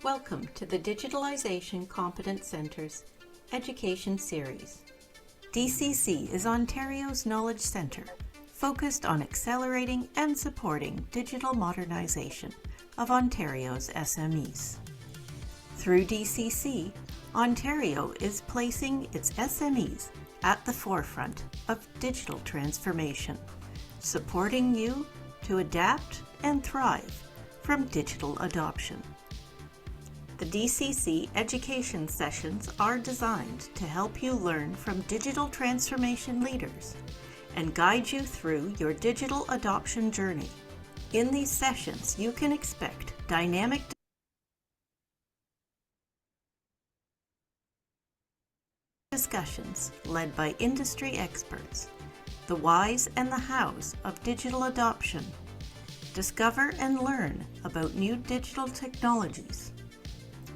Welcome to the Digitalization Competence Centre's Education Series. DCC is Ontario's knowledge centre, focused on accelerating and supporting digital modernization of Ontario's SMEs. Through DCC, Ontario is placing its SMEs at the forefront of digital transformation, supporting you to adapt and thrive from digital adoption. The DCC education sessions are designed to help you learn from digital transformation leaders and guide you through your digital adoption journey. In these sessions, you can expect dynamic discussions led by industry experts, the whys and the hows of digital adoption. Discover and learn about new digital technologies,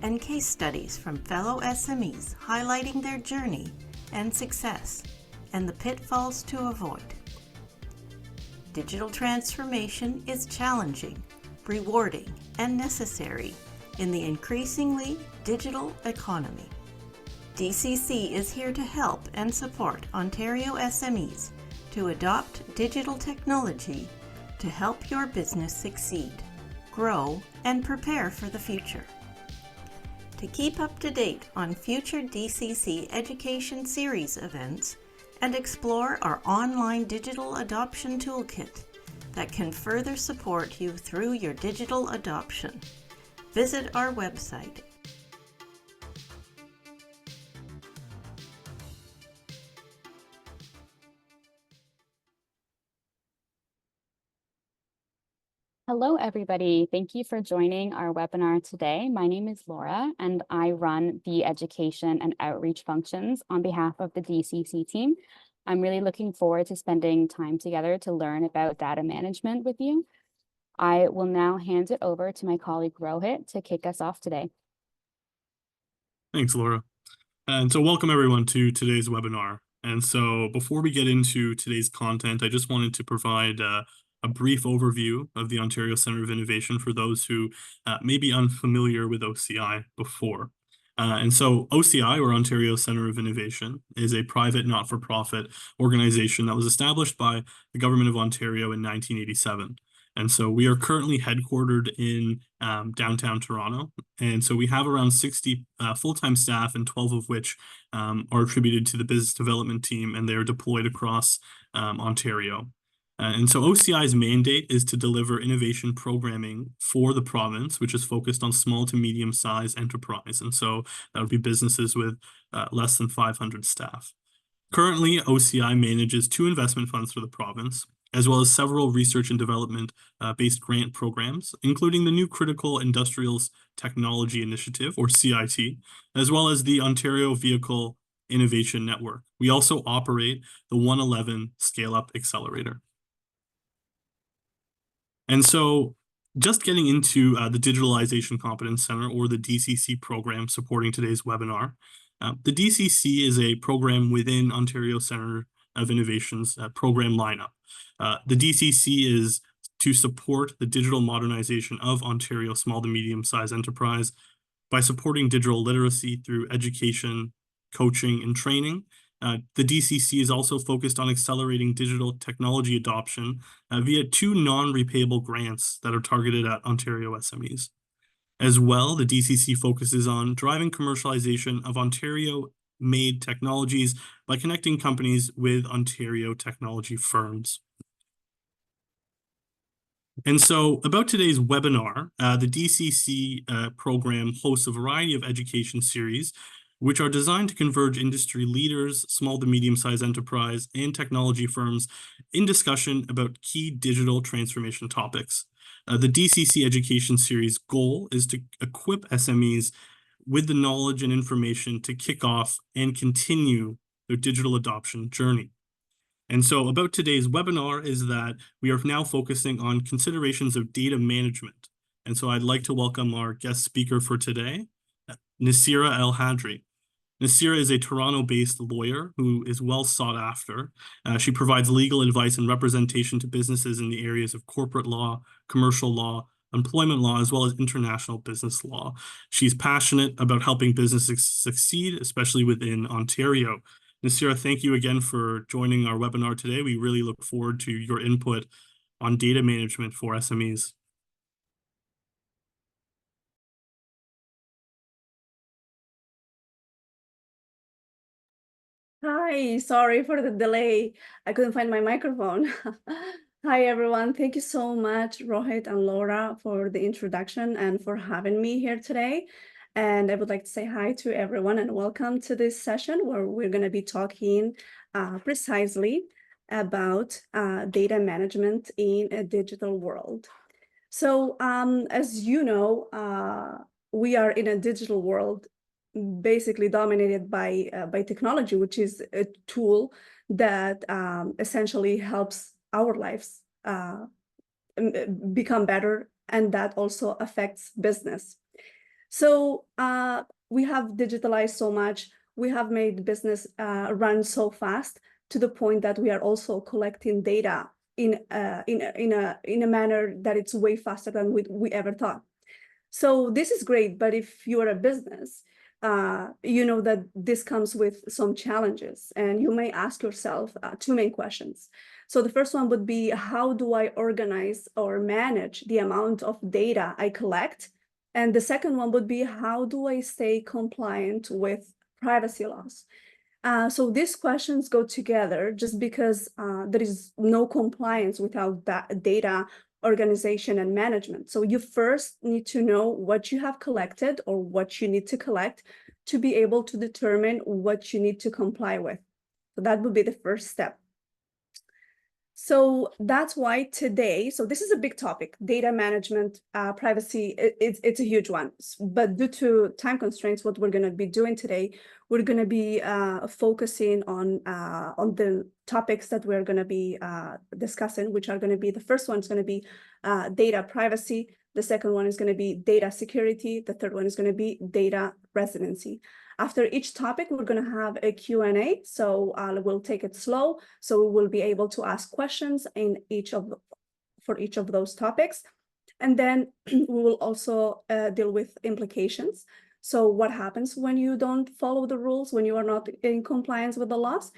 and case studies from fellow SMEs highlighting their journey and success and the pitfalls to avoid. Digital transformation is challenging, rewarding, and necessary in the increasingly digital economy. DCC is here to help and support Ontario SMEs to adopt digital technology to help your business succeed, grow, and prepare for the future. To keep up to date on future DCC Education Series events and explore our online digital adoption toolkit that can further support you through your digital adoption, visit our website. Hello, everybody. Thank you for joining our webinar today. My name is Laura, and I run the education and outreach functions on behalf of the DCC team. I'm really looking forward to spending time together to learn about data management with you. I will now hand it over to my colleague Rohit to kick us off today. Thanks, Laura. And so welcome everyone to today's webinar. And so before we get into today's content, I just wanted to provide a brief overview of the Ontario Centre of Innovation for those who may be unfamiliar with OCI before. And so OCI, or Ontario Centre of Innovation, is a private not-for-profit organization that was established by the Government of Ontario in 1987. And so we are currently headquartered in downtown Toronto. And so we have around 60 full-time staff, and 12 of which are attributed to the business development team, and they're deployed across Ontario. And so OCI's mandate is to deliver innovation programming for the province, which is focused on small to medium-sized enterprise. And so that would be businesses with less than 500 staff. Currently, OCI manages 2 investment funds for the province, as well as several research and development based grant programs, including the new Critical Industrials Technology Initiative, or CIT, as well as the Ontario Vehicle Innovation Network. We also operate the 111 Scale-Up Accelerator. And so just getting into the Digitalization Competence Centre, or the DCC program supporting today's webinar. The DCC is a program within Ontario Centre of Innovation's program lineup. The DCC is to support the digital modernization of Ontario small to medium-sized enterprise by supporting digital literacy through education, coaching, and training. The DCC is also focused on accelerating digital technology adoption via 2 non-repayable grants that are targeted at Ontario SMEs. As well, the DCC focuses on driving commercialization of Ontario-made technologies by connecting companies with Ontario technology firms. And so about today's webinar, the DCC program hosts a variety of education series which are designed to converge industry leaders, small to medium-sized enterprise, and technology firms in discussion about key digital transformation topics. The DCC Education Series goal is to equip SMEs with the knowledge and information to kick off and continue their digital adoption journey. And so about today's webinar is that we are now focusing on considerations of data management. And so I'd like to welcome our guest speaker for today, Nasira El Hadri. Nasira is a Toronto-based lawyer who is well sought after. She provides legal advice and representation to businesses in the areas of corporate law, commercial law, employment law, as well as international business law. She's passionate about helping businesses succeed, especially within Ontario. Nasira, thank you again for joining our webinar today. We really look forward to your input on data management for SMEs. Hi, sorry for the delay. I couldn't find my microphone. Hi, everyone. Thank you so much, Rohit and Laura, for the introduction and for having me here today. And I would like to say hi to everyone and welcome to this session where we're going to be talking precisely about data management in a digital world. So as you know, we are in a digital world basically dominated by technology, which is a tool that essentially helps our lives become better, and that also affects business. So we have digitalized so much, we have made business run so fast to the point that we are also collecting data in a manner that it's way faster than we ever thought. So this is great, but if you are a business, you know that this comes with some challenges, and you may ask yourself two main questions. So the first one would be, how do I organize or manage the amount of data I collect? And the second one would be, how do I stay compliant with privacy laws? So these questions go together just because there is no compliance without that data organization and management. So you first need to know what you have collected or what you need to collect to be able to determine what you need to comply with. So that would be the first step. So that's why today, so this is a big topic, data management, privacy, it's a huge one. But due to time constraints, what we're going to be doing today, we're going to be focusing on the topics that we're going to be discussing, which are going to be, the first one is going to be data privacy. The second one is going to be data security. The third one is going to be data residency. After each topic, we're going to have a Q&A, so we'll take it slow, so we will be able to ask questions for each of those topics. And then we will also deal with implications. So what happens when you don't follow the rules, when you are not in compliance with the laws?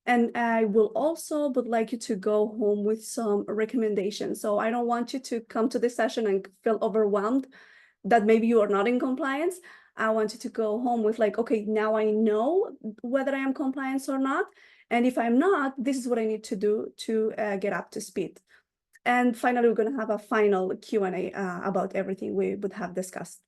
And I would like you to go home with some recommendations. So I don't want you to come to this session and feel overwhelmed that maybe you are not in compliance. I want you to go home with like, okay, now I know whether I am compliant or not. And if I'm not, this is what I need to do to get up to speed. And finally, we're going to have a final Q&A about everything we would have discussed.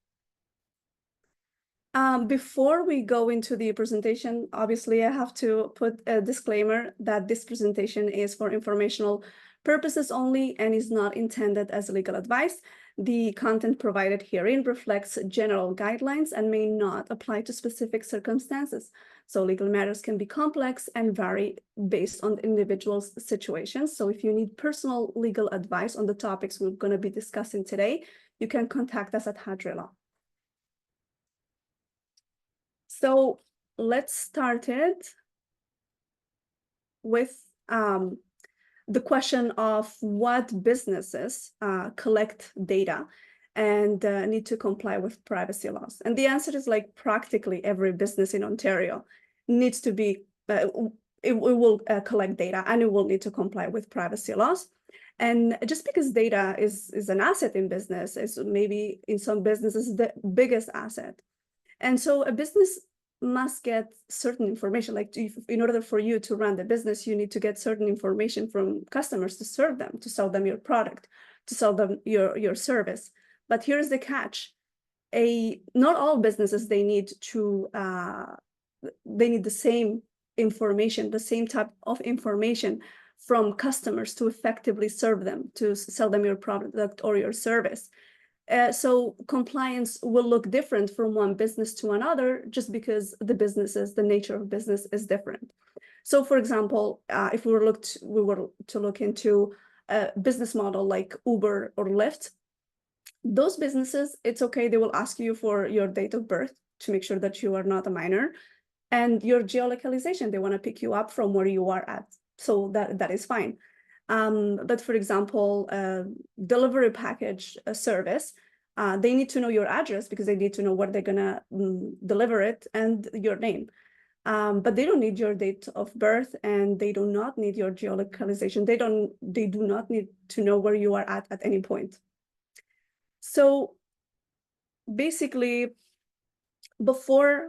Before we go into the presentation, obviously, I have to put a disclaimer that this presentation is for informational purposes only and is not intended as legal advice. The content provided herein reflects general guidelines and may not apply to specific circumstances. So legal matters can be complex and vary based on individuals' situations. So if you need personal legal advice on the topics we're going to be discussing today, you can contact us at Hadri Law. So let's start it with the question of what businesses collect data and need to comply with privacy laws. And the answer is like practically every business in Ontario needs to be, it will collect data and it will need to comply with privacy laws. And just because data is an asset in business, is maybe in some businesses the biggest asset. And so a business must get certain information, like in order for you to run the business, you need to get certain information from customers to serve them, to sell them your product, to sell them your service. But here's the catch. Not all businesses, they need the same information, the same type of information from customers to effectively serve them, to sell them your product or your service. So compliance will look different from one business to another just because the nature of business is different. So for example, if we were to look into a business model like Uber or Lyft, those businesses, it's okay, they will ask you for your date of birth to make sure that you are not a minor, and your geolocalization, they want to pick you up from where you are at. So that is fine. But for example, delivery package service, they need to know your address because they need to know where they're gonna deliver it and your name. But they don't need your date of birth, and they do not need your geolocalization. They do not need to know where you are at any point. So basically, before,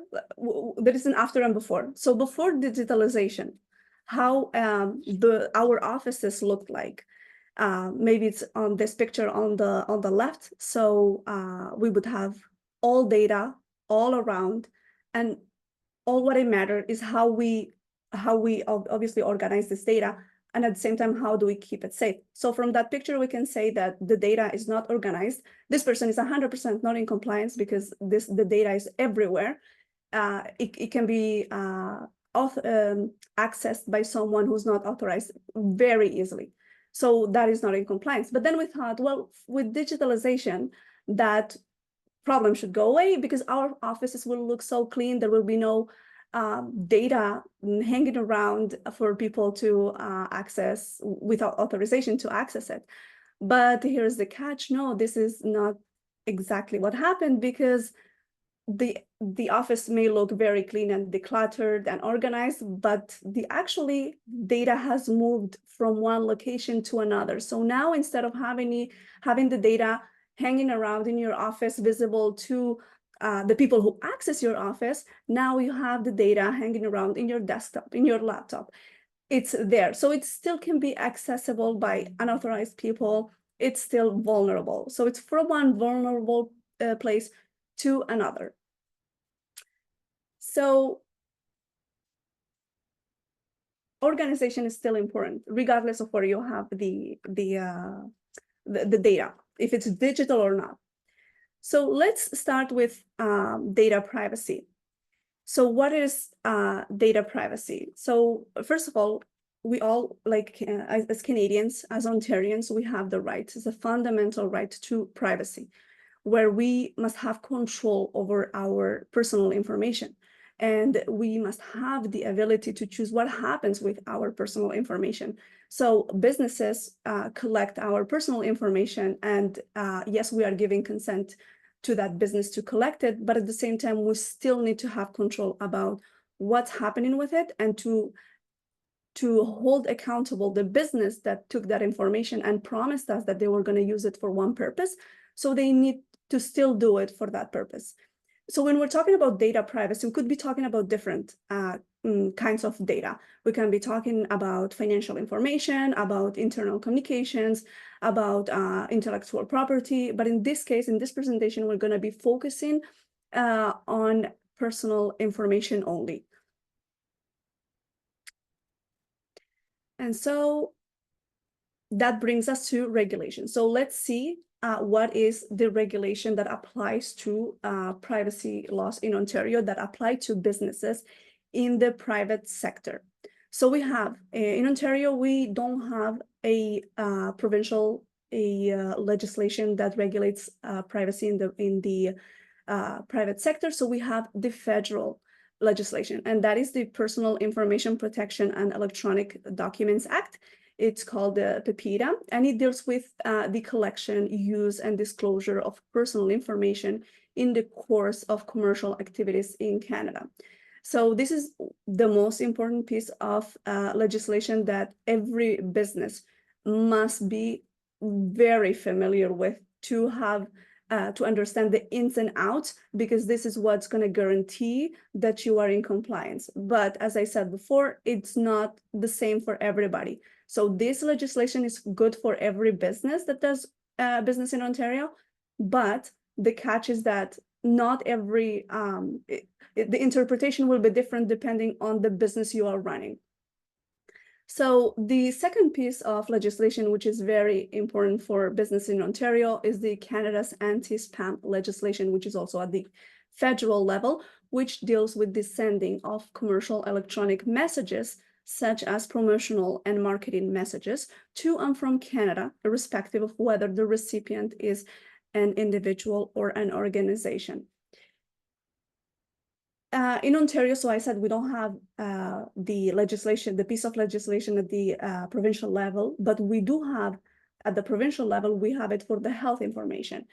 there is an after and before. So before digitalization, how our offices looked like. Maybe it's on this picture on the left. So we would have all data all around, and all what it matters is how we obviously organize this data, and at the same time, how do we keep it safe? So from that picture, we can say that the data is not organized. This person is 100% not in compliance because the data is everywhere. It can be accessed by someone who's not authorized very easily. So that is not in compliance. But then we thought, well, with digitalization, that problem should go away because our offices will look so clean. There will be no data hanging around for people to access without authorization to access it. But here's the catch. No, this is not exactly what happened, because the office may look very clean and decluttered and organized, but the actually data has moved from one location to another. So now, instead of having the data hanging around in your office, visible to the people who access your office, now you have the data hanging around in your desktop, in your laptop. It's there. So it still can be accessible by unauthorized people. It's still vulnerable. So it's from one vulnerable place to another. So organization is still important, regardless of where you have the data, if it's digital or not. So let's start with data privacy. So what is data privacy? So first of all, we all, like as Canadians, as Ontarians, we have the right, it's a fundamental right to privacy, where we must have control over our personal information. And we must have the ability to choose what happens with our personal information. So businesses collect our personal information, and yes, we are giving consent to that business to collect it, but at the same time, we still need to have control about what's happening with it, and to hold accountable the business that took that information and promised us that they were going to use it for one purpose. So they need to still do it for that purpose. So when we're talking about data privacy, we could be talking about different kinds of data. We can be talking about financial information, about internal communications, about intellectual property. But in this case, in this presentation, we're going to be focusing on personal information only. And so that brings us to regulation. So let's see what is the regulation that applies to privacy laws in Ontario that apply to businesses in the private sector. So we have, in Ontario, we don't have a provincial legislation that regulates privacy in the private sector. So we have the federal legislation, and that is the Personal Information Protection and Electronic Documents Act. It's called the PIPEDA, and it deals with the collection, use, and disclosure of personal information in the course of commercial activities in Canada. So this is the most important piece of legislation that every business must be very familiar with to have to understand the ins and outs, because this is what's going to guarantee that you are in compliance. But as I said before, it's not the same for everybody. So this legislation is good for every business that does business in Ontario, but the catch is that not every, the interpretation will be different depending on the business you are running. So the second piece of legislation, which is very important for business in Ontario, is the Canada's anti-spam legislation, which is also at the federal level, which deals with the sending of commercial electronic messages, such as promotional and marketing messages, to and from Canada, irrespective of whether the recipient is an individual or an organization. in Ontario, so I said we don't have the legislation, the piece of legislation at the provincial level, but we do have at the provincial level, we have it for the health information.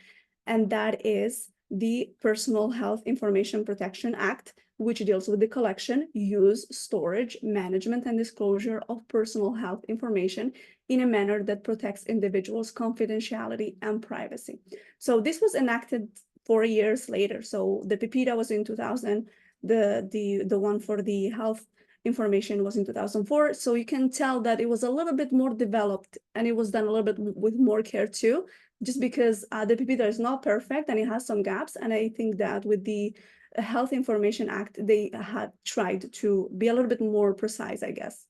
And that is the Personal Health Information Protection Act, which deals with the collection, use, storage, management, and disclosure of personal health information in a manner that protects individuals' confidentiality and privacy. So this was enacted 4 years later. So the PIPEDA was in 2000, the one for the health information was in 2004. So you can tell that it was a little bit more developed and it was done a little bit with more care too, just because the PIPEDA is not perfect and it has some gaps. And I think that with the Health Information Act, they had tried to be a little bit more precise, I guess.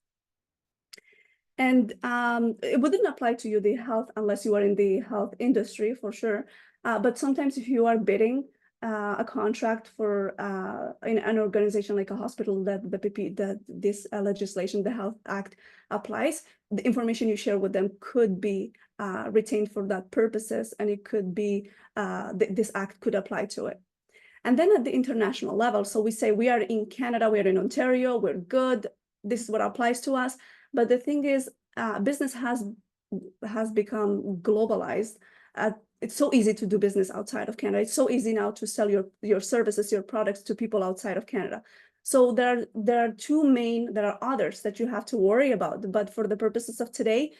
And it wouldn't apply to you, the health, unless you are in the health industry for sure. But sometimes if you are bidding a contract for in an organization like a hospital that this legislation, the Health Act applies, the information you share with them could be retained for that purposes, and it could be, this act could apply to it. And then at the international level, so we say we are in Canada, we are in Ontario, we're good, this is what applies to us. But the thing is, business has become globalized. It's so easy to do business outside of Canada. It's so easy now to sell your services, your products to people outside of Canada. So there are others that you have to worry about. But for the purposes of today,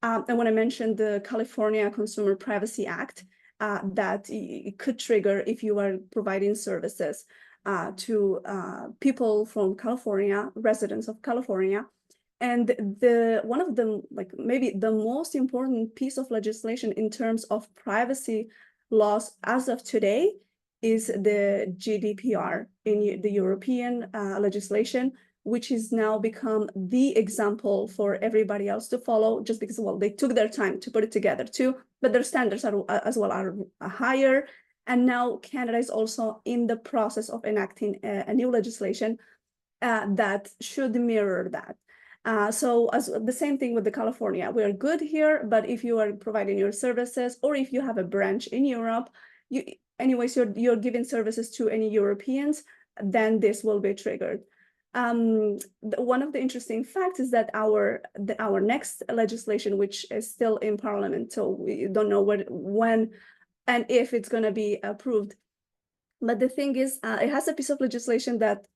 I want to mention the California Consumer Privacy Act that it could trigger if you are providing services to people from California, residents of California. And one of them, like maybe the most important piece of legislation in terms of privacy laws as of today is the GDPR in the European legislation, which has now become the example for everybody else to follow, just because, well, they took their time to put it together too, but their standards are as well are higher. And now Canada is also in the process of enacting a new legislation that should mirror that. So as the same thing with the California, we're good here, but if you are providing your services or if you have a branch in Europe, you're giving services to any Europeans, then this will be triggered. One of the interesting facts is that our next legislation, which is still in Parliament, so we don't know when and if it's going to be approved. But the thing is, it has a piece of legislation that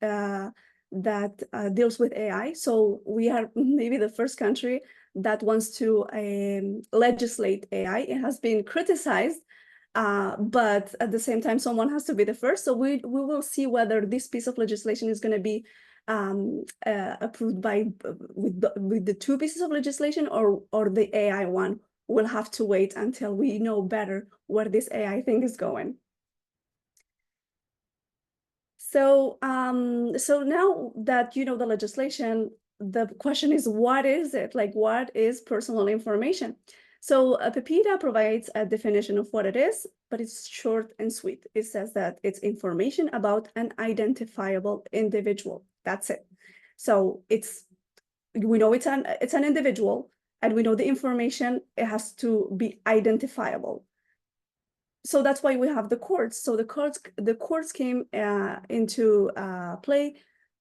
deals with AI. So we are maybe the first country that wants to legislate AI. It has been criticized, but at the same time, someone has to be the first. So we will see whether this piece of legislation is going to be approved with the two pieces of legislation or the AI one. We'll have to wait until we know better where this AI thing is going. So, so now that you know the legislation, the question is, what is it? Like, what is personal information? So PIPEDA provides a definition of what it is, but it's short and sweet. It says that it's information about an identifiable individual. That's it. So we know it's an individual, and we know the information, it has to be identifiable. So that's why we have the courts. So the courts came into play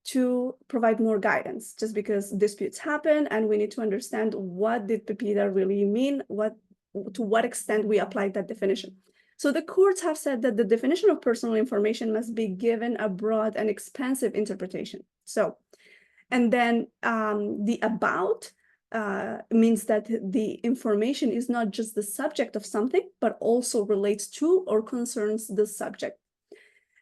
to provide more guidance, just because disputes happen and we need to understand what did PIPEDA really mean, to what extent we applied that definition. So the courts have said that the definition of personal information must be given a broad and expansive interpretation. So, and then the about means that the information is not just the subject of something, but also relates to or concerns the subject.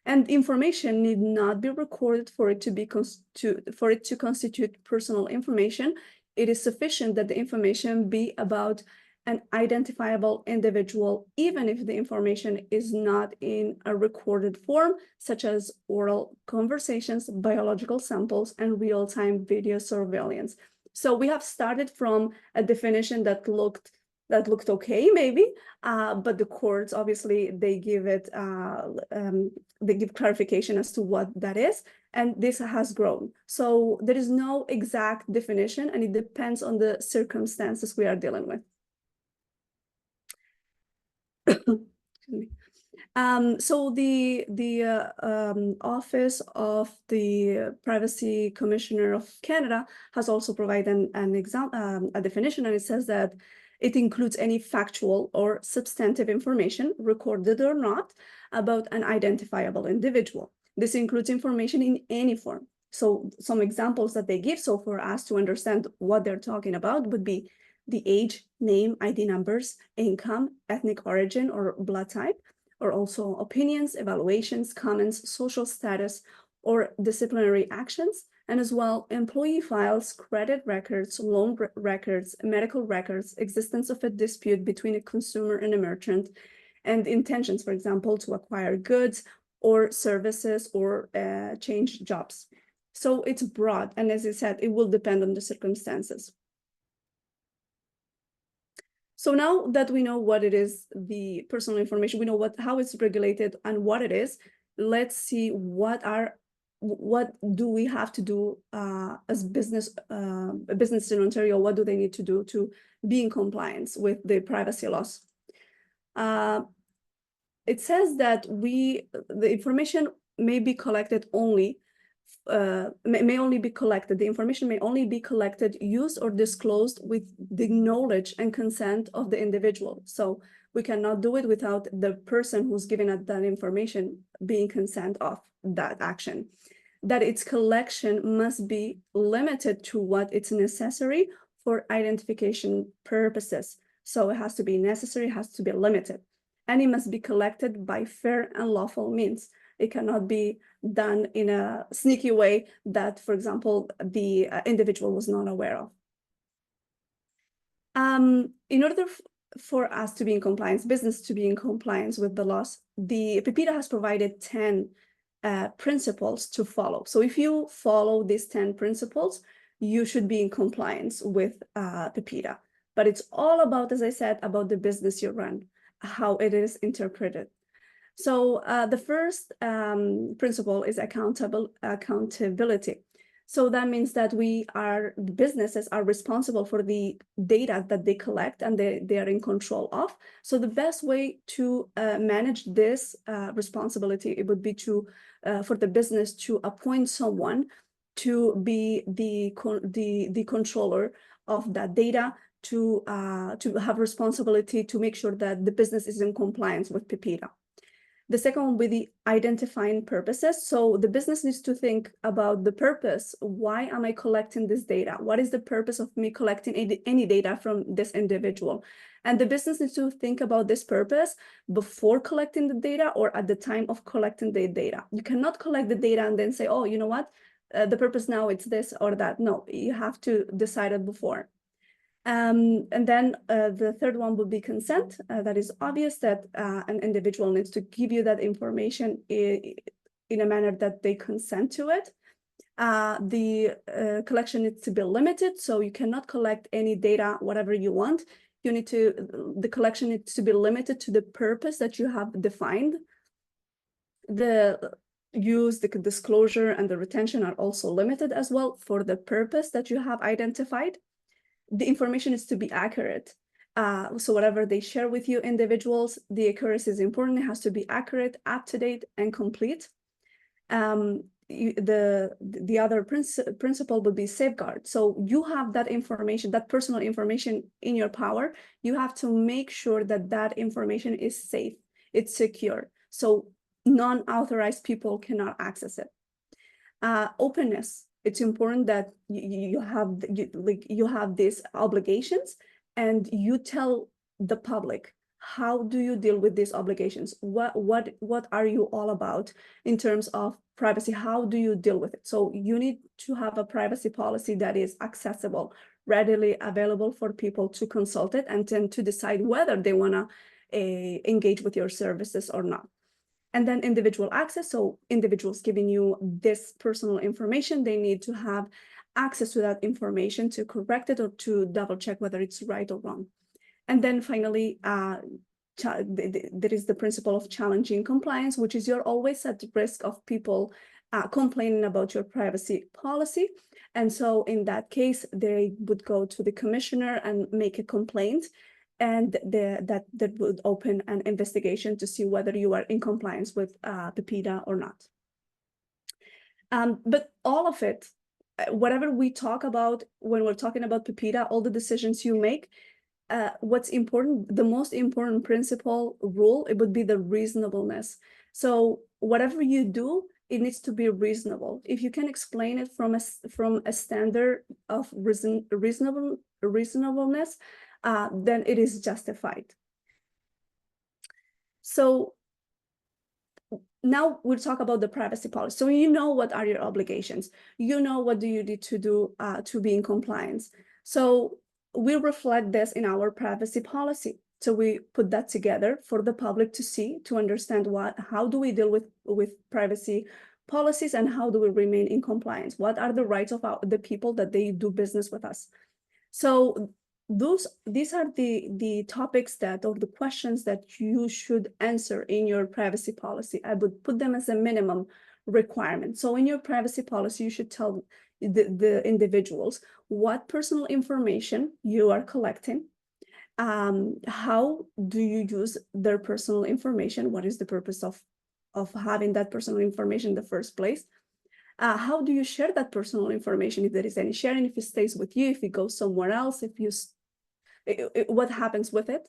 And information need not be recorded for it to constitute personal information. It is sufficient that the information be about an identifiable individual, even if the information is not in a recorded form, such as oral conversations, biological samples, and real-time video surveillance. So we have started from a definition that looked okay, maybe, but the courts obviously they give clarification as to what that is, and this has grown. So there is no exact definition, and it depends on the circumstances we are dealing with. Excuse me. So the Office of the Privacy Commissioner of Canada has also provided a definition, and it says that it includes any factual or substantive information, recorded or not, about an identifiable individual. This includes information in any form. So some examples that they give, so for us to understand what they're talking about, would be the age, name, ID numbers, income, ethnic origin or blood type, or also opinions, evaluations, comments, social status, or disciplinary actions, and as well employee files, credit records, loan records, medical records, existence of a dispute between a consumer and a merchant, and intentions, for example, to acquire goods or services or change jobs. So it's broad, and as I said, it will depend on the circumstances. So now that we know what it is, the personal information, we know how it's regulated and what it is, let's see what do we have to do as business in Ontario, what do they need to do to be in compliance with the privacy laws? It says that the information may be collected only, may only be collected. The information may only be collected, used, or disclosed with the knowledge and consent of the individual. So we cannot do it without the person who's giving us that information being consent of that action. That its collection must be limited to what it's necessary for identification purposes. So it has to be necessary, it has to be limited, and it must be collected by fair and lawful means. It cannot be done in a sneaky way that, for example, the individual was not aware of. In order for us to be in compliance, business to be in compliance with the laws, the PIPEDA has provided 10 principles to follow. So if you follow these 10 principles, you should be in compliance with PIPEDA. But it's all about, as I said, about the business you run, how it is interpreted. So the first principle is accountability. So that means that businesses are responsible for the data that they collect and they are in control of. So the best way to manage this responsibility, it would be for the business to appoint someone to be the controller of that data, to have responsibility to make sure that the business is in compliance with PIPEDA. The second one will be the identifying purposes. So the business needs to think about the purpose. Why am I collecting this data? What is the purpose of me collecting any data from this individual? And the business needs to think about this purpose before collecting the data or at the time of collecting the data. You cannot collect the data and then say, oh, you know what? The purpose now it's this or that. No, you have to decide it before. And then the third one would be consent. That is obvious that an individual needs to give you that information in a manner that they consent to it. The collection needs to be limited, so you cannot collect any data, whatever you want. The collection needs to be limited to the purpose that you have defined. The use, the disclosure, and the retention are also limited as well for the purpose that you have identified. The information is to be accurate. So whatever they share with you individuals, the accuracy is important. It has to be accurate, up to date, and complete. The other principle would be safeguard. So you have that information, that personal information in your power. You have to make sure that that information is safe, it's secure. So non-authorized people cannot access it. Openness. It's important that you have these obligations and you tell the public, how do you deal with these obligations? What are you all about in terms of privacy? How do you deal with it? So you need to have a privacy policy that is accessible, readily available for people to consult it and then to decide whether they want to engage with your services or not. And then individual access. So individuals giving you this personal information, they need to have access to that information to correct it or to double check whether it's right or wrong. And then finally, there is the principle of challenging compliance, which is you're always at risk of people complaining about your privacy policy. And so in that case, they would go to the commissioner and make a complaint. and that would open an investigation to see whether you are in compliance with PIPEDA or not. But all of it, whatever we talk about when we're talking about PIPEDA, all the decisions you make, what's important, the most important principle rule, it would be the reasonableness. So whatever you do, it needs to be reasonable. If you can explain it from a standard of reasonableness, then it is justified. So now we'll talk about the privacy policy. So you know what are your obligations. You know what do you need to do to be in compliance. So we reflect this in our privacy policy. So we put that together for the public to see, to understand how do we deal with privacy policies and how do we remain in compliance? What are the rights of the people that they do business with us? So these are the topics or the questions that you should answer in your privacy policy. I would put them as a minimum requirement. So in your privacy policy, you should tell the individuals what personal information you are collecting, how do you use their personal information, what is the purpose of having that personal information in the first place, how do you share that personal information, if there is any sharing, if it stays with you, if it goes somewhere else, what happens with it,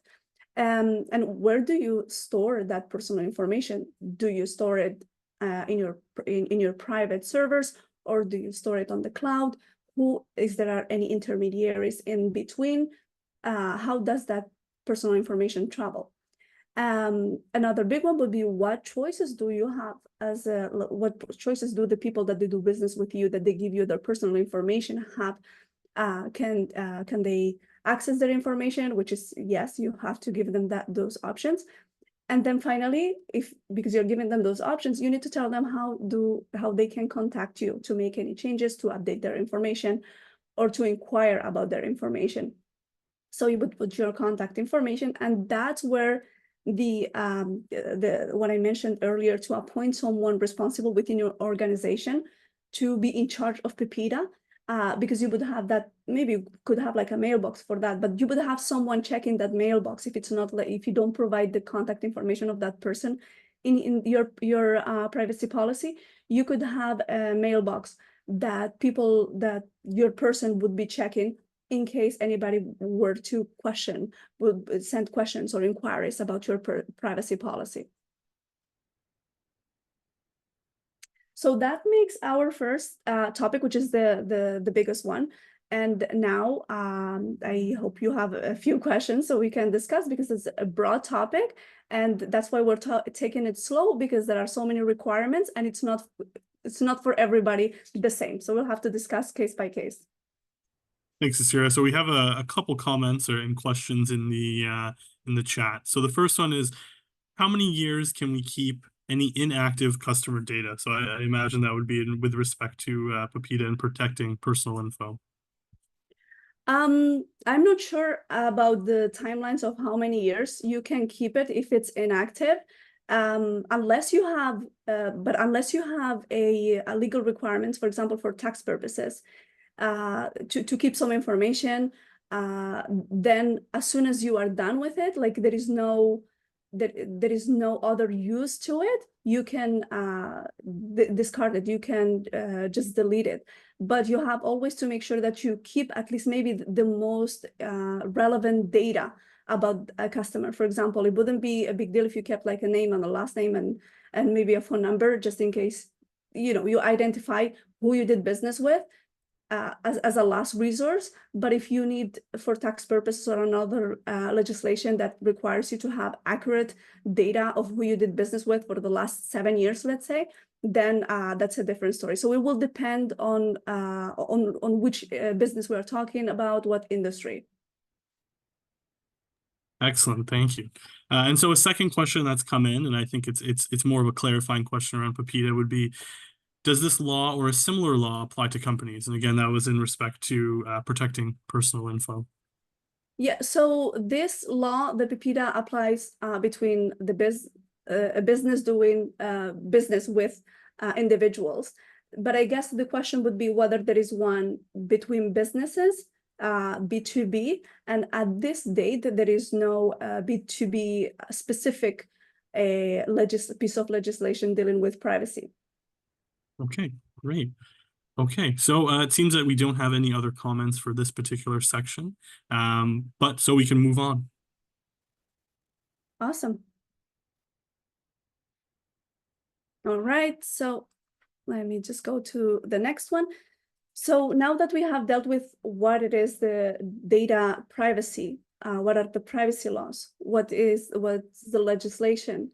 and where do you store that personal information? Do you store it in your private servers, or do you store it on the cloud? If there are any intermediaries in between, how does that personal information travel? Another big one would be, what choices do you have what choices do the people that they do business with you, that they give you their personal information, have? Can they access their information? Which is, yes, you have to give them those options. And then finally, because you're giving them those options, you need to tell them how they can contact you to make any changes, to update their information, or to inquire about their information. So you would put your contact information, and that's where what I mentioned earlier, to appoint someone responsible within your organization to be in charge of PIPEDA, because you would have that, maybe you could have like a mailbox for that, but you would have someone checking that mailbox if if you don't provide the contact information of that person in your privacy policy. You could have a mailbox that your person would be checking in case anybody were to would send questions or inquiries about your privacy policy. So that makes our first topic, which is the biggest one. And now I hope you have a few questions so we can discuss, because it's a broad topic, and that's why we're taking it slow, because there are so many requirements and it's not for everybody the same. So we'll have to discuss case by case. Thanks, Cecilia. So we have a couple comments and questions in the chat. So the first one is, how many years can we keep any inactive customer data? So I imagine that would be with respect to PIPEDA and protecting personal info. I'm not sure about the timelines of how many years you can keep it if it's inactive, unless you have a legal requirement, for example, for tax purposes, to keep some information. Then as soon as you are done with it, like there is no other use to it, you can discard it, you can just delete it. But you have always to make sure that you keep at least maybe the most relevant data about a customer. For example, it wouldn't be a big deal if you kept like a name and a last name and maybe a phone number, just in case you identify who you did business with, as a last resource. But if you need, for tax purposes or another legislation that requires you to have accurate data of who you did business with for the last 7 years, let's say, then that's a different story. So it will depend on which business we're talking about, what industry. Excellent, thank you. And so a second question that's come in, and I think it's more of a clarifying question around PIPEDA, would be, does this law or a similar law apply to companies? And again, that was in respect to protecting personal info. Yeah, so this law, the PIPEDA, applies between a business doing business with individuals. But I guess the question would be whether there is one between businesses B2B, and at this date there is no B2B specific piece of legislation dealing with privacy. Okay, great. Okay, so it seems that we don't have any other comments for this particular section, but so we can move on. Awesome. All right, so let me just go to the next one. So now that we have dealt with what it is, the data privacy, what are the privacy laws, what's the legislation,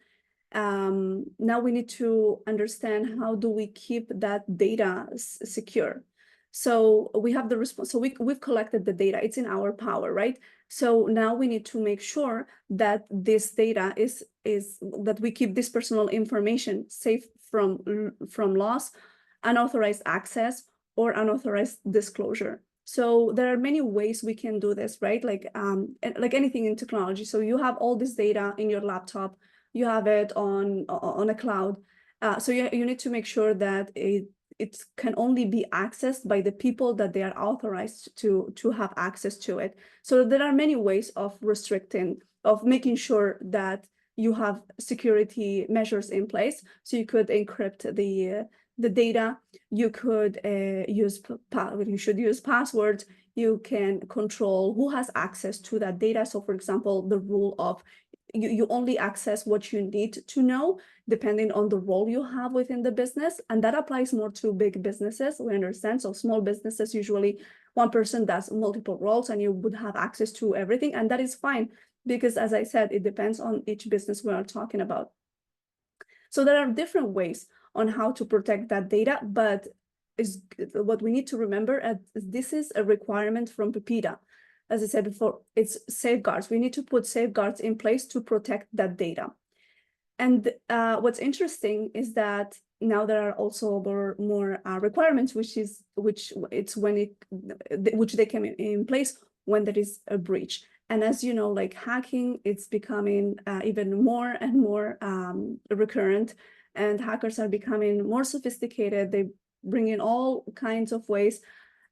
now we need to understand how do we keep that data secure. So we have the response. So we've collected the data. It's in our power, right? So now we need to make sure that this data is that we keep this personal information safe from loss, unauthorized access, or unauthorized disclosure. So there are many ways we can do this, right? Like anything in technology. So you have all this data in your laptop, you have it on a cloud. So you need to make sure that it can only be accessed by the people that they are authorized to have access to it. So there are many ways of making sure that you have security measures in place. So you could encrypt the data. You could you should use passwords. You can control who has access to that data. So for example, the rule of you only access what you need to know, depending on the role you have within the business. And that applies more to big businesses, we understand. So small businesses, usually one person does multiple roles and you would have access to everything. And that is fine, because as I said, it depends on each business we are talking about. So there are different ways on how to protect that data, but what we need to remember this is a requirement from PIPEDA. As I said before, it's safeguards. We need to put safeguards in place to protect that data. And what's interesting is that now there are also more requirements, which they came in place when there is a breach. And as you know, like hacking, it's becoming even more and more recurrent, and hackers are becoming more sophisticated. They bring in all kinds of ways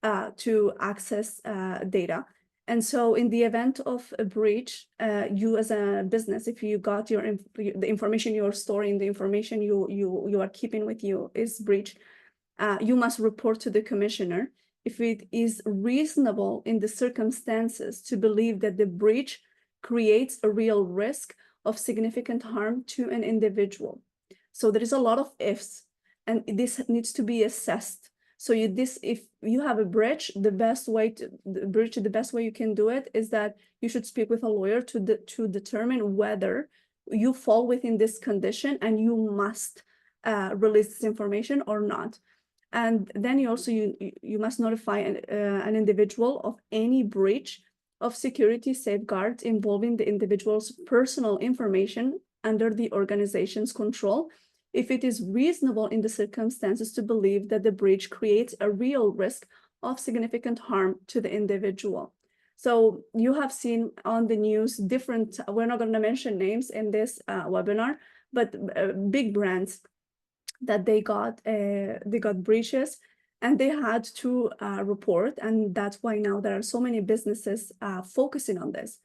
to access data. And so in the event of a breach, you as a business, if you got the information you're storing, the information you are keeping with you is breached, you must report to the commissioner if it is reasonable in the circumstances to believe that the breach creates a real risk of significant harm to an individual. So there is a lot of ifs, and this needs to be assessed. So if you have a breach, the best way you can do it is that you should speak with a lawyer to determine whether you fall within this condition and you must release this information or not. And then you must notify an individual of any breach of security safeguards involving the individual's personal information under the organization's control, if it is reasonable in the circumstances to believe that the breach creates a real risk of significant harm to the individual. So you have seen on the news we're not going to mention names in this webinar, but big brands that they got breaches and they had to report. And that's why now there are so many businesses focusing on this,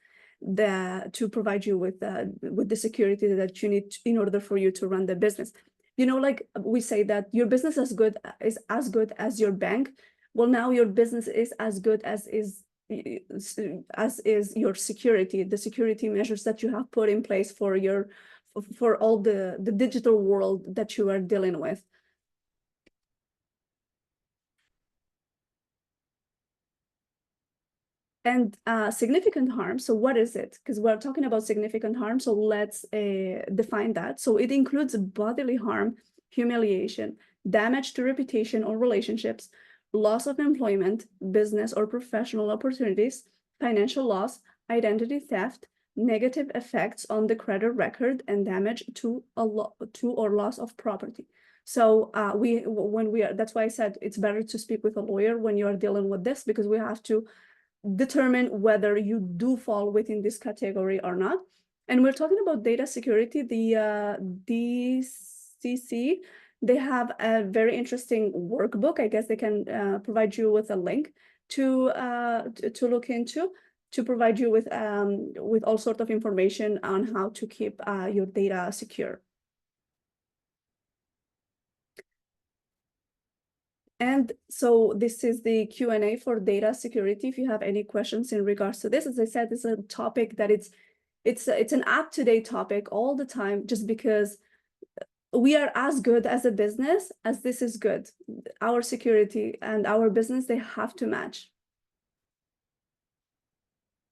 to provide you with the security that you need in order for you to run the business. You know, like we say that your business is as good as your bank. Well, now your business is as good as is your security, the security measures that you have put in place for all the digital world that you are dealing with. And significant harm, so what is it? Because we're talking about significant harm, so let's define that. So it includes bodily harm, humiliation, damage to reputation or relationships, loss of employment, business or professional opportunities, financial loss, identity theft, negative effects on the credit record, and damage to or loss of property. So that's why I said it's better to speak with a lawyer when you are dealing with this, because we have to determine whether you do fall within this category or not. And we're talking about data security. The DCC, they have a very interesting workbook. I guess they can provide you with a link to look into, to provide you with all sorts of information on how to keep your data secure. And so this is the Q&A for data security. If you have any questions in regards to this, as I said, it's a topic that it's an up-to-date topic all the time, just because we are as good as a business as this is good. Our security and our business, they have to match.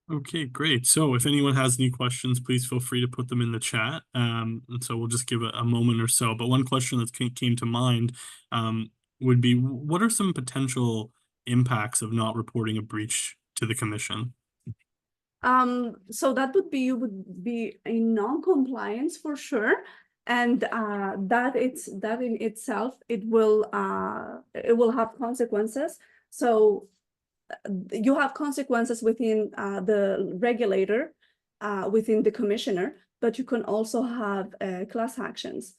Okay, great. So if anyone has any questions, please feel free to put them in the chat. And so we'll just give it a moment or so. But one question that came to mind would be, what are some potential impacts of not reporting a breach to the commission? So that would be, you would be in non-compliance for sure. And that in itself, it will have consequences. So you have consequences within the regulator, within the commissioner, but you can also have class actions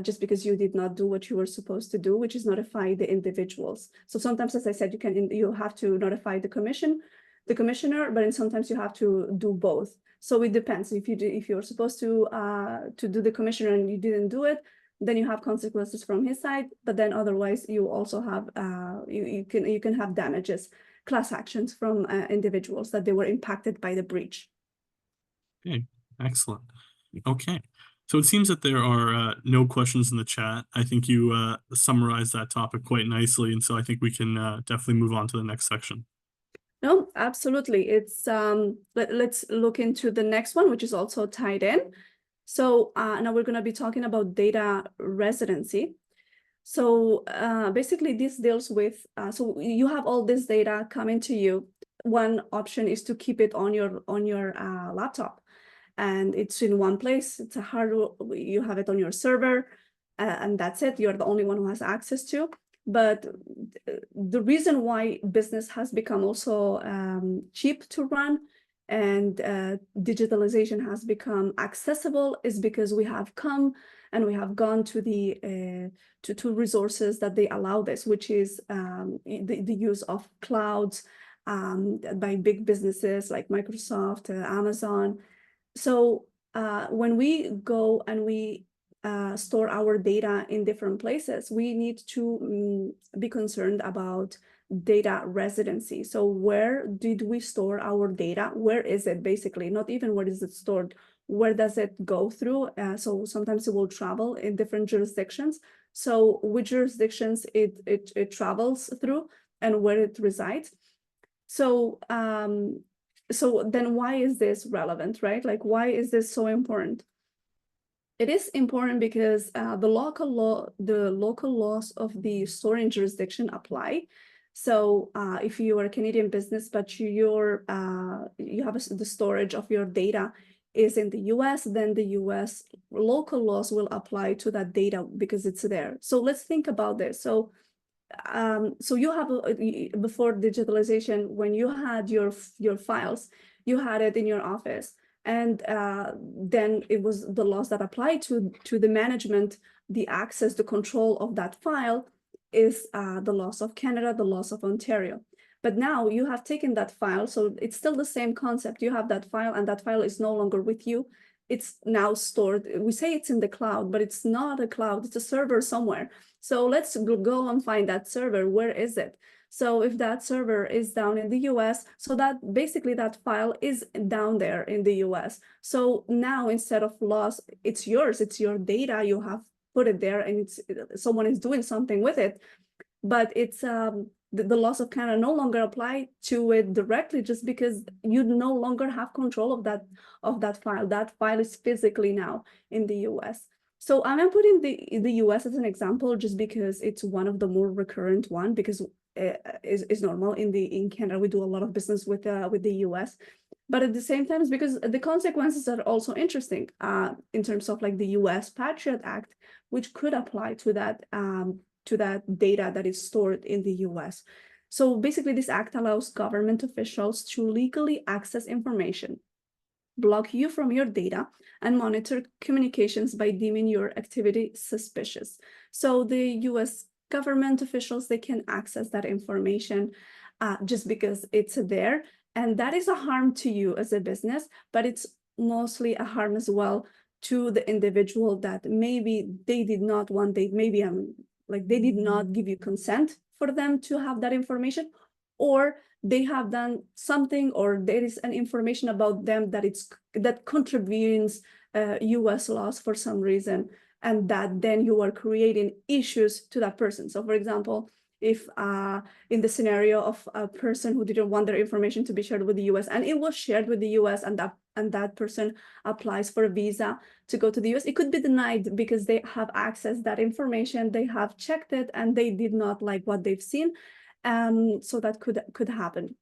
just because you did not do what you were supposed to do, which is notify the individuals. So sometimes, as I said, you have to notify the commissioner, but then sometimes you have to do both. So it depends. If you're supposed to do the commissioner and you didn't do it, then you have consequences from his side. But then otherwise, you also have you can have damages, class actions from individuals that they were impacted by the breach. Okay, excellent. Okay, so it seems that there are no questions in the chat. I think you summarized that topic quite nicely, and so I think we can definitely move on to the next section. No, absolutely. It's let's look into the next one, which is also tied in. So now we're going to be talking about data residency. So basically this deals with, so you have all this data coming to you. One option is to keep it on your laptop, and it's in one place. It's a hardware, you have it on your server, and that's it. You're the only one who has access to. But the reason why business has become also cheap to run and digitalization has become accessible is because we have come and we have gone to the to resources that they allow this, which is the use of clouds by big businesses like Microsoft, Amazon. So when we go and we store our data in different places, we need to be concerned about data residency. So where did we store our data? Where is it basically? Not even where is it stored? Where does it go through? So sometimes it will travel in different jurisdictions. So which jurisdictions it travels through and where it resides. So so then why is this relevant, right? Like, why is this so important? It is important because the local laws of the storing jurisdiction apply. So if you are a Canadian business, but you have the storage of your data is in the US, then the US local laws will apply to that data because it's there. So let's think about this. So so you have before digitalization, when you had your files, you had it in your office. And then it was the laws that apply to the management, the access, the control of that file is the laws of Canada, the laws of Ontario. But now you have taken that file, so it's still the same concept. You have that file and that file is no longer with you. It's now stored. We say it's in the cloud, but it's not a cloud, it's a server somewhere. So let's go and find that server. Where is it? So if that server is down in the US, so that basically that file is down there in the US. So now instead of loss, it's yours, it's your data, you have put it there and someone is doing something with it. But it's the laws of Canada no longer apply to it directly just because you no longer have control of that file. That file is physically now in the US. So I'm putting the US as an example just because it's one of the more recurrent one, because is normal in Canada. We do a lot of business with the US, but at the same time, it's because the consequences are also interesting in terms of like the US Patriot Act, which could apply to that data that is stored in the US. So basically, this act allows government officials to legally access information, block you from your data, and monitor communications by deeming your activity suspicious. So the US government officials, they can access that information just because it's there. And that is a harm to you as a business, but it's mostly a harm as well to the individual that maybe they did not want, they did not give you consent for them to have that information, or they have done something, or there is an information about them that contravenes US laws for some reason, and that then you are creating issues to that person. So for example, if in the scenario of a person who didn't want their information to be shared with the US, and it was shared with the US, and that person applies for a visa to go to the US, it could be denied because they have accessed that information, they have checked it, and they did not like what they've seen. So that could happen.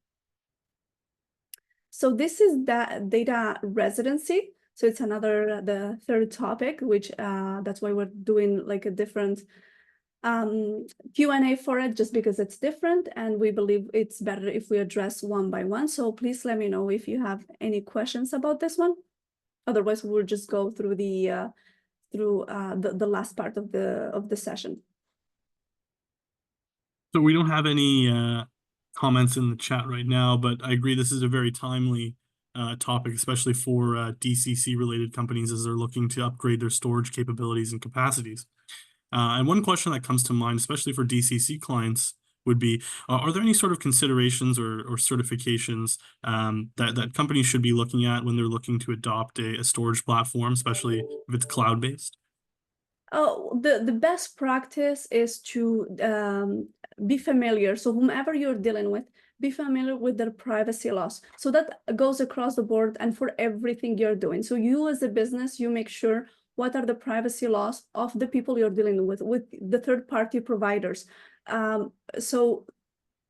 So this is the data residency. So it's the third topic, which that's why we're doing like a different Q&A for it, just because it's different, and we believe it's better if we address one by one. So please let me know if you have any questions about this one. Otherwise, we'll just go through the last part of the session. So we don't have any comments in the chat right now, but I agree this is a very timely topic, especially for DCC related companies as they're looking to upgrade their storage capabilities and capacities. And one question that comes to mind, especially for DCC clients, would be, are there any sort of considerations or certifications that companies should be looking at when they're looking to adopt a storage platform, especially if it's cloud-based? Oh, the best practice is to be familiar. So whomever you're dealing with, be familiar with their privacy laws. So that goes across the board and for everything you're doing. So you as a business, you make sure what are the privacy laws of the people you're dealing with the third-party providers. So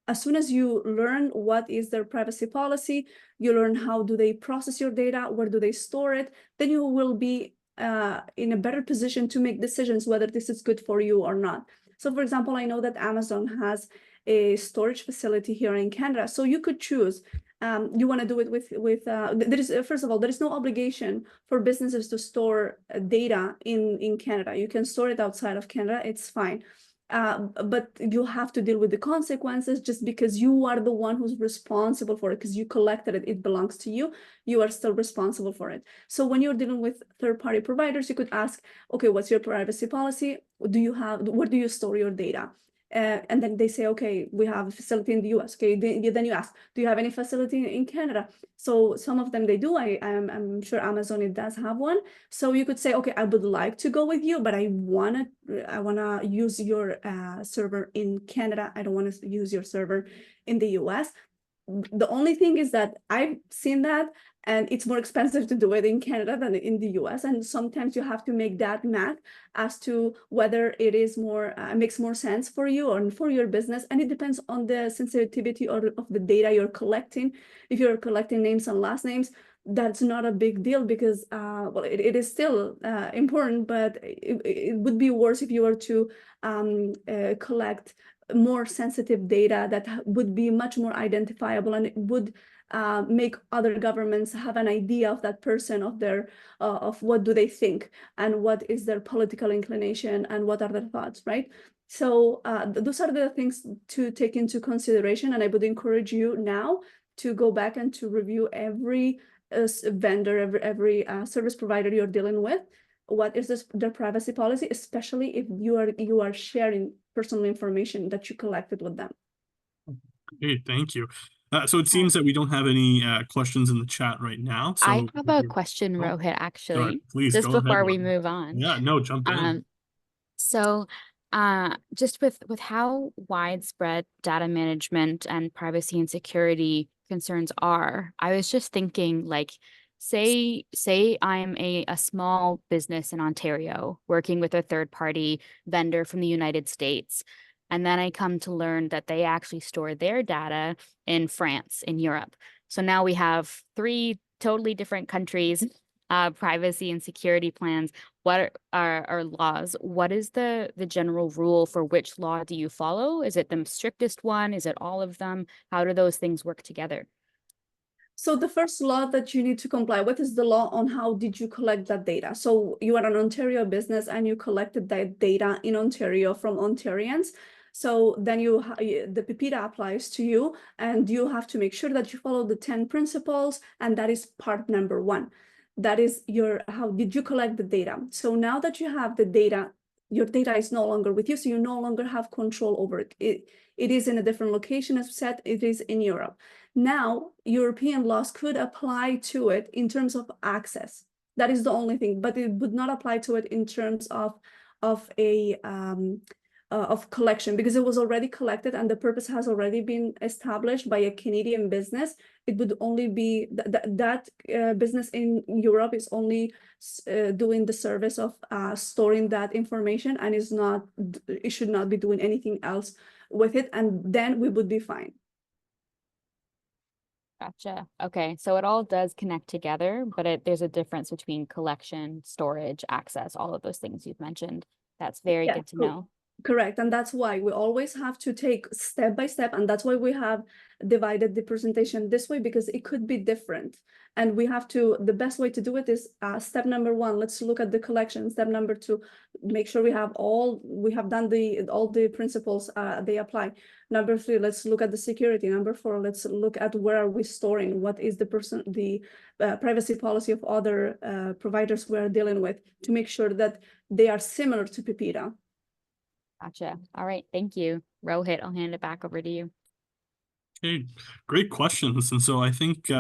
as soon as you learn what is their privacy policy, you learn how do they process your data, where do they store it, then you will be in a better position to make decisions whether this is good for you or not. So for example, I know that Amazon has a storage facility here in Canada, so you could choose. You want to do it with there is first of all, there is no obligation for businesses to store data in Canada. You can store it outside of Canada, it's fine. But you have to deal with the consequences just because you are the one who's responsible for it, because you collected it, it belongs to you, you are still responsible for it. So when you're dealing with third-party providers, you could ask, okay, what's your privacy policy? Where do you store your data? And then they say, okay, we have a facility in the US. Okay, then you ask, do you have any facility in Canada? So some of them they do. I'm sure Amazon, it does have one. So you could say, okay, I would like to go with you, but I wanna use your server in Canada. I don't want to use your server in the US. The only thing is that I've seen that, and it's more expensive to do it in Canada than in the US. And sometimes you have to make that math as to whether it is more, makes more sense for you or for your business. And it depends on the sensitivity of the data you're collecting. If you're collecting names and last names, that's not a big deal because, well, it is still important, but it would be worse if you were to collect more sensitive data that would be much more identifiable, and it would make other governments have an idea of that person, of their of what do they think and what is their political inclination and what are their thoughts, right? So those are the things to take into consideration, and I would encourage you now to go back and to review every vendor, every service provider you're dealing with. What is their privacy policy, especially if you are sharing personal information that you collected with them. Okay, thank you. So it seems that we don't have any questions in the chat right now. So I have a question, Rohit, actually, please just go before ahead, we Laura. move on. Yeah, no, jump in. So just with how widespread data management and privacy and security concerns are, I was just thinking, like, say I'm a small business in Ontario working with a third-party vendor from the United States, and then I come to learn that they actually store their data in France, in Europe. So now we have 3 totally different countries, privacy and security plans. What are our laws? What is the general rule for which law do you follow? Is it the strictest one? Is it all of them? How do those things work together? So the first law that you need to comply with is the law on how did you collect that data. So you are an Ontario business and you collected that data in Ontario from Ontarians. So then the PIPEDA applies to you, and you have to make sure that you follow the 10 principles, and that is part number 1. That is how did you collect the data? So now that you have the data, your data is no longer with you, so you no longer have control over it. It is in a different location, as said, it is in Europe. Now, European laws could apply to it in terms of access. That is the only thing, but it would not apply to it in terms of collection, because it was already collected and the purpose has already been established by a Canadian business. It would only be that business in Europe is only doing the service of storing that information, and it should not be doing anything else with it, and then we would be fine. Gotcha. Okay, so it all does connect together, but there's a difference between collection, storage, access, all of those things you've mentioned. That's very good to know. Correct. And that's why we always have to take step by step. And that's why we have divided the presentation this way, because it could be different. And we have to, the best way to do it is step number 1, let's look at the collection. Step number 2, make sure we have all the principles they apply. Number 3, let's look at the security. Number 4, let's look at where are we storing, what is the privacy policy of other providers we're dealing with, to make sure that they are similar to PIPEDA. Gotcha. All right. Thank you. Rohit, I'll hand it back over to you. Okay, great questions. And so I think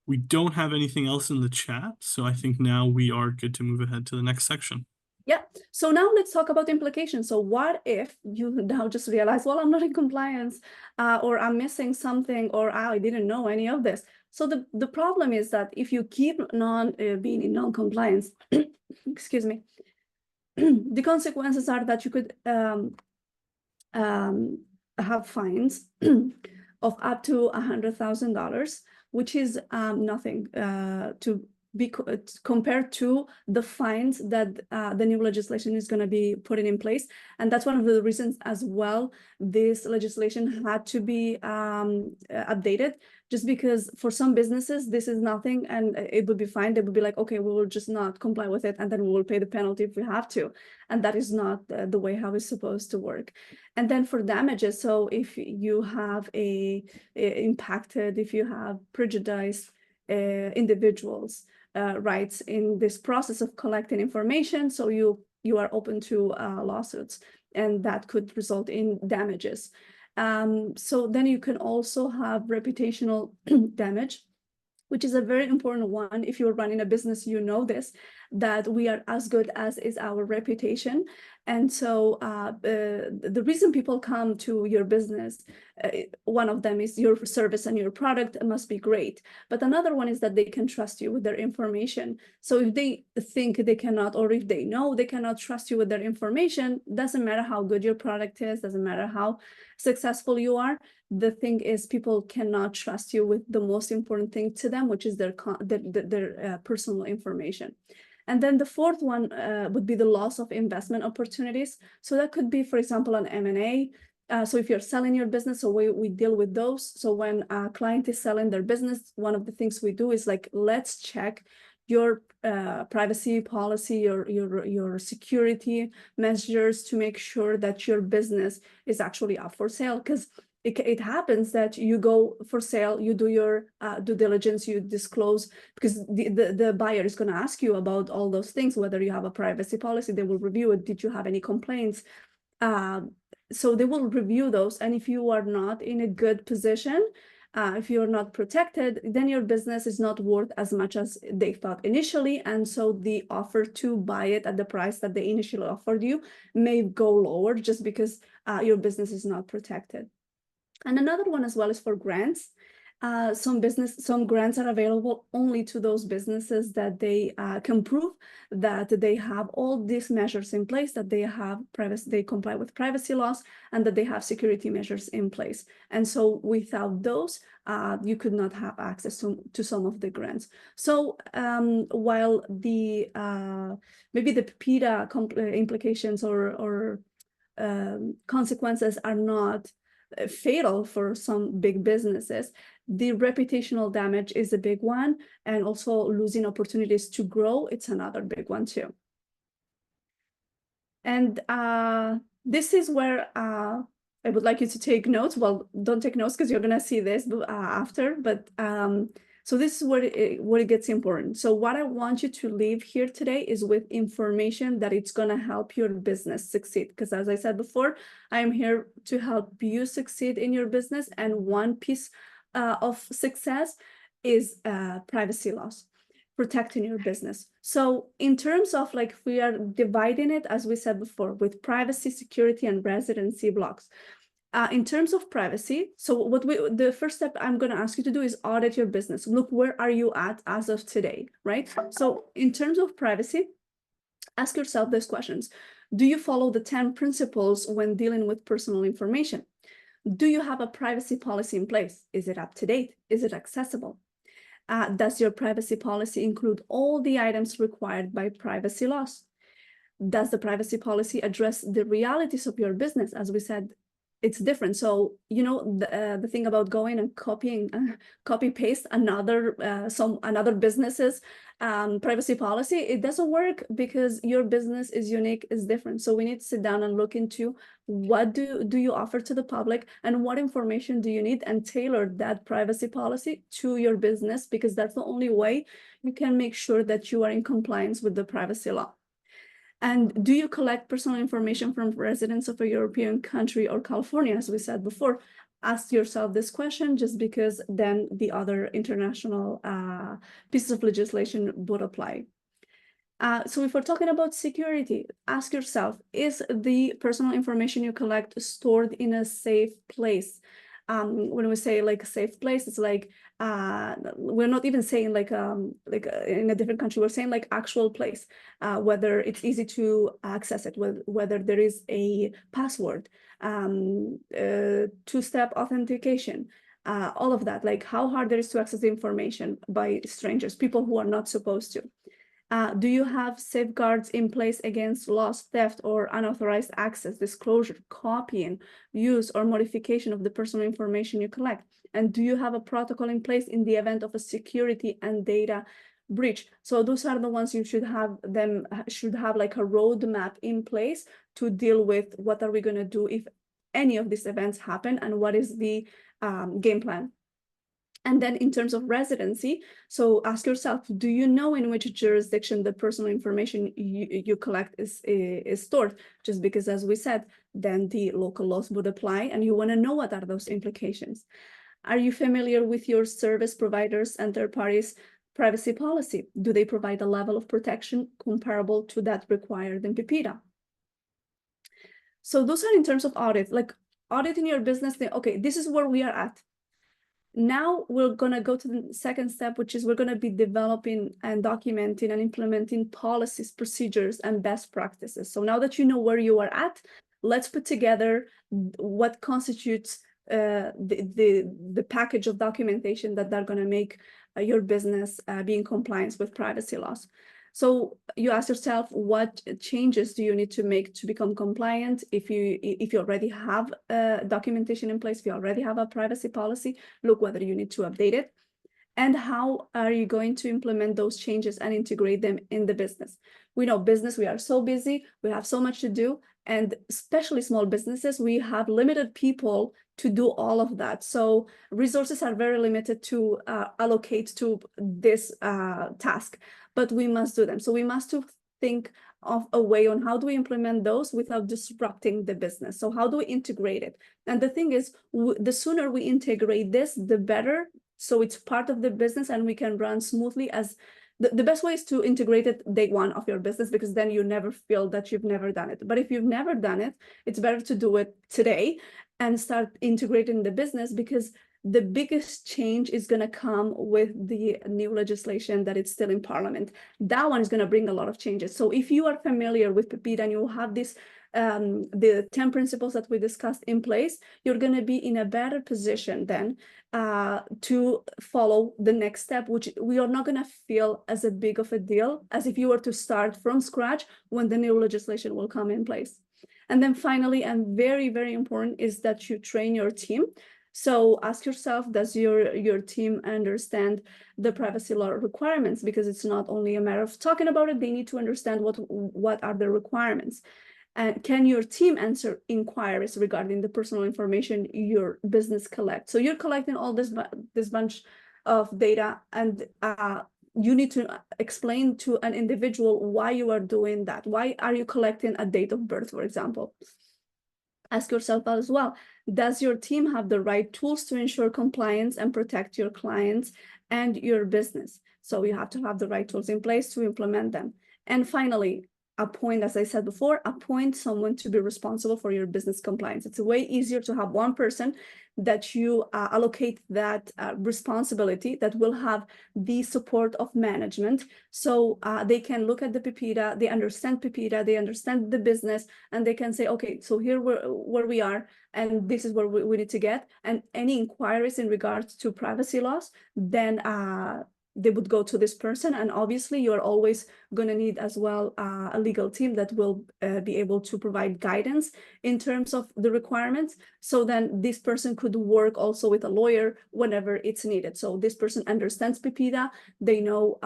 we don't have anything else in the chat. So I think now we are good to move ahead to the next section. Yeah. So now let's talk about implications. So what if you now just realize, well, I'm not in compliance, or I'm missing something, or I didn't know any of this. So the problem is that if you keep being in non-compliance, excuse me, the consequences are that you could have fines of up to $100,000, which is nothing to be compared to the fines that the new legislation is going to be putting in place. And that's one of the reasons as well this legislation had to be updated, just because for some businesses this is nothing and it would be fine. They would be like, okay, we will just not comply with it, and then we will pay the penalty if we have to. And that is not the way how it's supposed to work. And then for damages, so if you have if you have prejudiced individuals' rights in this process of collecting information, so you are open to lawsuits, and that could result in damages. So then you can also have reputational damage, which is a very important one. If you're running a business, you know this, that we are as good as is our reputation. And so the reason people come to your business, one of them is your service and your product must be great. But another one is that they can trust you with their information. So if they think they cannot, or if they know they cannot trust you with their information, doesn't matter how good your product is, doesn't matter how successful you are. The thing is, people cannot trust you with the most important thing to them, which is their personal information. And then the fourth one would be the loss of investment opportunities. So that could be, for example, an M&A. So if you're selling your business, so we deal with those. So when a client is selling their business, one of the things we do is like, let's check your privacy policy, your security measures to make sure that your business is actually up for sale. Because it happens that you go for sale, you do your due diligence, you disclose, because the buyer is going to ask you about all those things, whether you have a privacy policy, they will review it. Did you have any complaints? So they will review those. And if you are not in a good position, if you're not protected, then your business is not worth as much as they thought initially. And so the offer to buy it at the price that they initially offered you may go lower just because your business is not protected. And another one as well is for grants. Some grants are available only to those businesses that they can prove that they have all these measures in place, that they have they comply with privacy laws, and that they have security measures in place. And so without those, you could not have access to some of the grants. So while the maybe the PIPEDA implications or consequences are not fatal for some big businesses, the reputational damage is a big one, and also losing opportunities to grow, it's another big one too. And this is where I would like you to take notes. Well, don't take notes because you're going to see this after. But so this is where it gets important. So what I want you to leave here today is with information that it's going to help your business succeed. Because as I said before, I am here to help you succeed in your business. And one piece of success is privacy laws, protecting your business. So in terms of like, we are dividing it, as we said before, with privacy, security, and residency blocks. In terms of privacy, so the first step I'm going to ask you to do is audit your business. Look, where are you at as of today, right? So in terms of privacy, ask yourself these questions. Do you follow the 10 principles when dealing with personal information? Do you have a privacy policy in place? Is it up to date? Is it accessible? Does your privacy policy include all the items required by privacy laws? Does the privacy policy address the realities of your business? As we said, it's different. So, you know, the thing about going and copy paste another business's privacy policy, it doesn't work because your business is unique, is different. So we need to sit down and look into what do you offer to the public and what information do you need, and tailor that privacy policy to your business, because that's the only way you can make sure that you are in compliance with the privacy law. And do you collect personal information from residents of a European country or California? As we said before, ask yourself this question, just because then the other international pieces of legislation would apply. So if we're talking about security, ask yourself, is the personal information you collect stored in a safe place? When we say like a safe place, it's like we're not even saying like in a different country. We're saying like actual place, whether it's easy to access it, whether there is a password, two-step authentication, all of that, like how hard there is to access the information by strangers, people who are not supposed to. Do you have safeguards in place against loss, theft, or unauthorized access, disclosure, copying, use, or modification of the personal information you collect? And do you have a protocol in place in the event of a security and data breach? So those are the ones you should have like a roadmap in place to deal with what are we going to do if any of these events happen, and what is the game plan. And then in terms of residency, so ask yourself, do you know in which jurisdiction the personal information you collect is stored? Just because, as we said, then the local laws would apply, and you want to know what are those implications. Are you familiar with your service providers and third parties' privacy policy? Do they provide a level of protection comparable to that required in PIPEDA? So those are in terms of audit, like auditing your business. Okay, this is where we are at. Now we're going to go to the second step, which is we're going to be developing and documenting and implementing policies, procedures, and best practices. So now that you know where you are at, let's put together what constitutes the package of documentation that they're going to make your business be in compliance with privacy laws. So you ask yourself, what changes do you need to make to become compliant? If you already have documentation in place, if you already have a privacy policy, look whether you need to update it. And how are you going to implement those changes and integrate them in the business? We know business, we are so busy, we have so much to do, and especially small businesses, we have limited people to do all of that. So resources are very limited to allocate to this task, but we must do them. So we must think of a way on how do we implement those without disrupting the business. So how do we integrate it? And the thing is, the sooner we integrate this, the better. So it's part of the business and we can run smoothly. As the best way is to integrate it day one of your business, because then you never feel that you've never done it. But if you've never done it, it's better to do it today and start integrating the business, because the biggest change is going to come with the new legislation that is still in Parliament. That one is going to bring a lot of changes. So if you are familiar with PIPEDA and you have this the 10 principles that we discussed in place, you're going to be in a better position then to follow the next step, which we are not going to feel as a big of a deal as if you were to start from scratch when the new legislation will come in place. And then finally, and very, very important, is that you train your team. So ask yourself, does your team understand the privacy law requirements? Because it's not only a matter of talking about it, they need to understand what are the requirements. And can your team answer inquiries regarding the personal information your business collects? So you're collecting all this bunch of data, and you need to explain to an individual why you are doing that. Why are you collecting a date of birth, for example? Ask yourself as well, does your team have the right tools to ensure compliance and protect your clients and your business? So you have to have the right tools in place to implement them. And finally, appoint, as I said before, appoint someone to be responsible for your business compliance. It's way easier to have one person that you allocate that responsibility, that will have the support of management. So they can look at the PIPEDA, they understand PIPEDA, they understand the business, and they can say, okay, so here where we are, and this is where we need to get. And any inquiries in regards to privacy laws, then they would go to this person. And obviously you're always going to need as well a legal team that will be able to provide guidance in terms of the requirements. So then this person could work also with a lawyer whenever it's needed. So this person understands PIPEDA, they know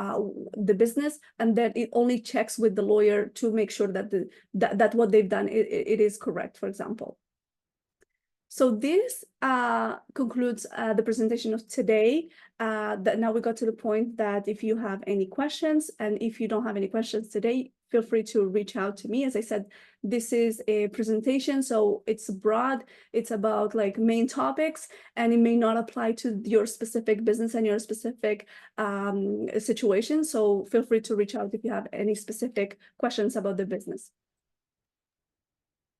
the business, and then it only checks with the lawyer to make sure that that what they've done, it is correct, for example. So this concludes the presentation of today. That now we got to the point that if you have any questions, and if you don't have any questions today, feel free to reach out to me. As I said, this is a presentation, so it's broad. It's about like main topics, and it may not apply to your specific business and your specific situation. So feel free to reach out if you have any specific questions about the business.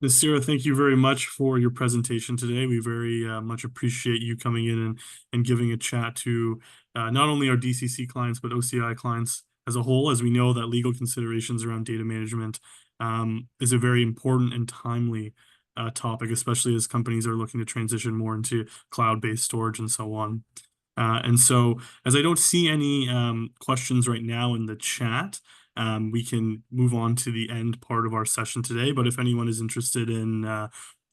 Nasira, thank you very much for your presentation today. We very much appreciate you coming in and giving a chat to not only our DCC clients, but OCI clients as a whole, as we know that legal considerations around data management is a very important and timely topic, especially as companies are looking to transition more into cloud-based storage and so on. And so, as I don't see any questions right now in the chat, we can move on to the end part of our session today. But if anyone is interested in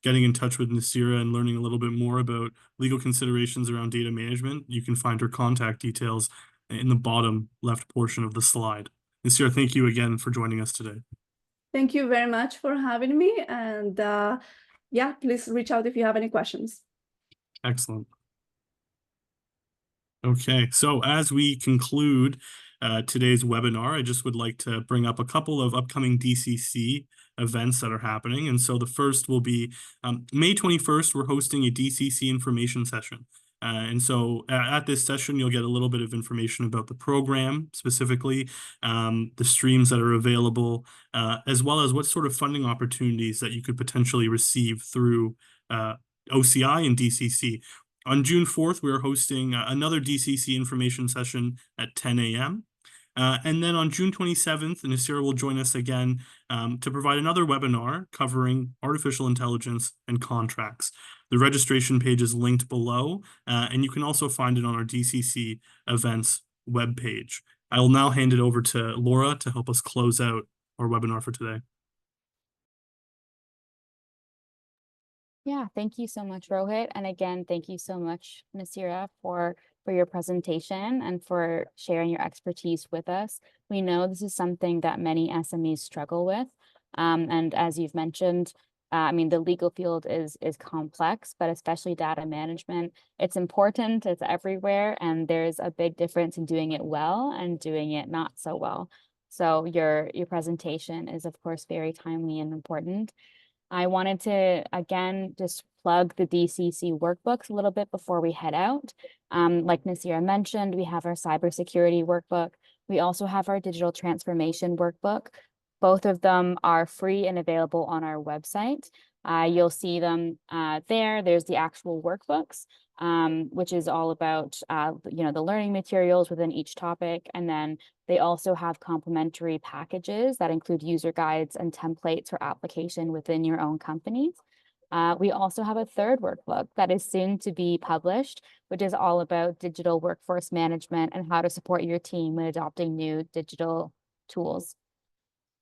getting in touch with Nasira and learning a little bit more about legal considerations around data management, you can find her contact details in the bottom left portion of the slide. Nasira, thank you again for joining us today. Thank you very much for having me. And yeah, please reach out if you have any questions. Excellent. Okay, so as we conclude today's webinar, I just would like to bring up a couple of upcoming DCC events that are happening. And so the first will be May 21st, we're hosting a DCC information session. And so at this session, you'll get a little bit of information about the program, specifically the streams that are available, as well as what sort of funding opportunities that you could potentially receive through OCI and DCC. On June 4th, we are hosting another DCC information session at 10 a.m. And then on June 27th, Nasira will join us again to provide another webinar covering artificial intelligence and contracts. The registration page is linked below, and you can also find it on our DCC events webpage. I will now hand it over to Laura to help us close out our webinar for today. Yeah, thank you so much, Rohit. And again, thank you so much, Nasira, for your presentation and for sharing your expertise with us. We know this is something that many SMEs struggle with. And as you've mentioned, I mean, the legal field is complex, but especially data management, it's important, it's everywhere, and there's a big difference in doing it well and doing it not so well. So your presentation is, of course, very timely and important. I wanted to, again, just plug the DCC workbooks a little bit before we head out. Like Nasira mentioned, we have our cybersecurity workbook. We also have our digital transformation workbook. Both of them are free and available on our website. You'll see them there. There's the actual workbooks, which is all about the learning materials within each topic. And then they also have complementary packages that include user guides and templates for application within your own company. We also have a third workbook that is soon to be published, which is all about digital workforce management and how to support your team when adopting new digital tools.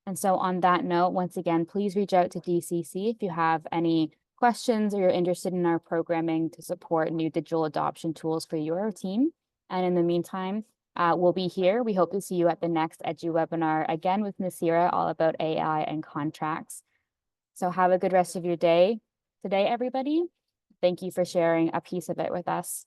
And so on that note, once again, please reach out to DCC if you have any questions or you're interested in our programming to support new digital adoption tools for your team. And in the meantime, we'll be here. We hope to see you at the next Edu webinar, again with Nasira, all about AI and contracts. So have a good rest of your day today, everybody. Thank you for sharing a piece of it with us.